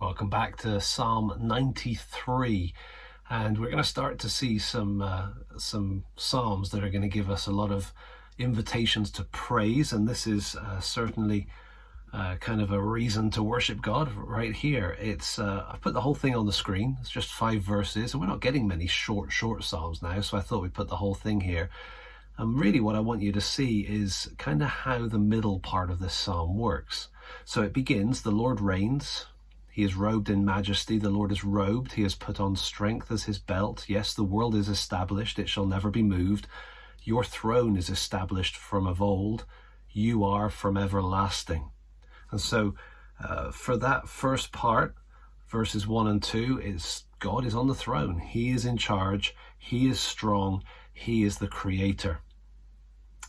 Welcome back to Psalm 93, and we're going to start to see some psalms that are going to give us a lot of invitations to praise, and this is certainly kind of a reason to worship God right here. It's I've put the whole thing on the screen. It's just 5 verses, and we're not getting many short psalms now, so I thought we'd put the whole thing here. And really what I want you to see is kind of how the middle part of this psalm works. So it begins, the Lord reigns. He is robed in majesty. The Lord is robed. He has put on strength as his belt. Yes, the world is established. It shall never be moved. Your throne is established from of old. You are from everlasting. And so for that first part, verses 1 and 2, is God is on the throne. He is in charge. He is strong. He is the creator.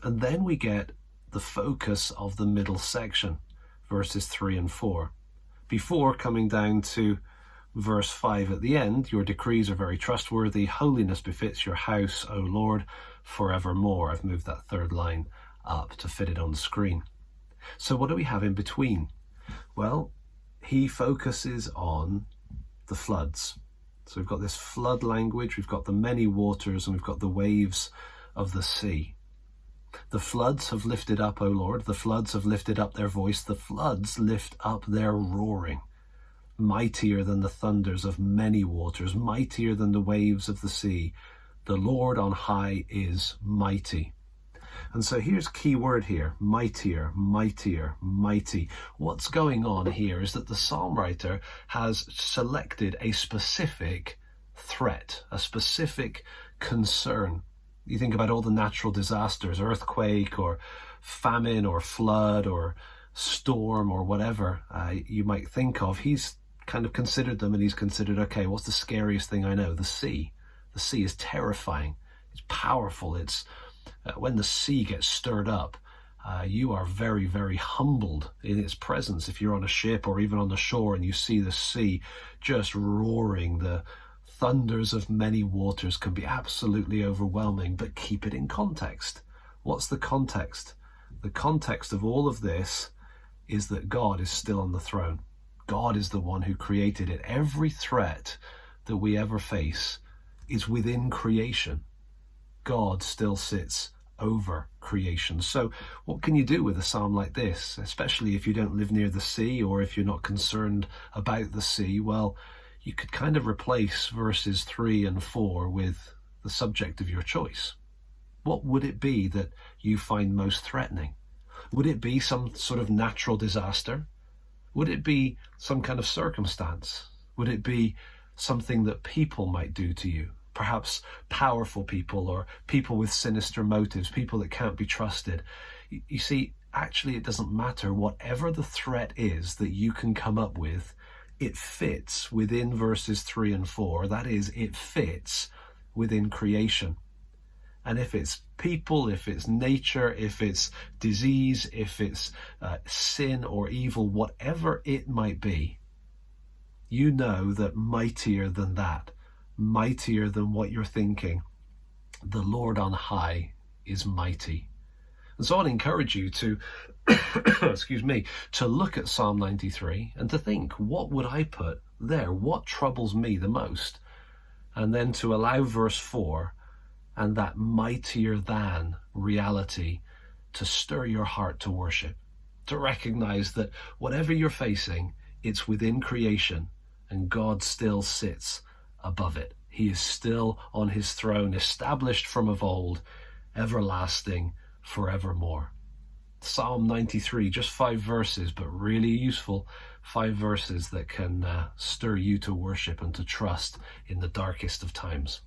And then we get the focus of the middle section, verses 3 and 4. Before coming down to verse 5 at the end, your decrees are very trustworthy. Holiness befits your house, O Lord, forevermore. I've moved that third line up to fit it on the screen. So what do we have in between? Well, he focuses on the floods. So we've got this flood language, we've got the many waters, and we've got the waves of the sea. The floods have lifted up, O Lord. The floods have lifted up their voice. The floods lift up their roaring. Mightier than the thunders of many waters, mightier than the waves of the sea. The Lord on high is mighty. And so here's key word here, mightier, mightier, mighty. What's going on here is that the psalm writer has selected a specific threat, a specific concern. You think about all the natural disasters, earthquake or famine or flood or storm or whatever you might think of. He's kind of considered them, and he's considered, okay, what's the scariest thing I know? The sea. The sea is terrifying. It's powerful. It's when the sea gets stirred up, you are very, very humbled in its presence. If you're on a ship or even on the shore and you see the sea just roaring, the thunders of many waters can be absolutely overwhelming, but keep it in context. What's the context? The context of all of this is that God is still on the throne. God is the one who created it. Every threat that we ever face is within creation. God still sits over creation. So what can you do with a psalm like this, especially if you don't live near the sea or if you're not concerned about the sea? Well, you could kind of replace verses 3 and 4 with the subject of your choice. What would it be that you find most threatening? Would it be some sort of natural disaster? Would it be some kind of circumstance? Would it be something that people might do to you? Perhaps powerful people or people with sinister motives, people that can't be trusted. You see, actually it doesn't matter. Whatever the threat is that you can come up with, it fits within verses 3 and 4. That is, it fits within creation. And if it's people, if it's nature, if it's disease, if it's sin or evil, whatever it might be, you know that mightier than that, mightier than what you're thinking, the Lord on high is mighty. And so I'd encourage you to, excuse me, to look at Psalm 93 and to think, what would I put there? What troubles me the most? And then to allow verse 4 and that mightier than reality to stir your heart to worship, to recognize that whatever you're facing, it's within creation and God still sits above it. He is still on his throne, established from of old, everlasting, forevermore. Psalm 93, just 5 verses, but really useful 5 verses that can stir you to worship and to trust in the darkest of times.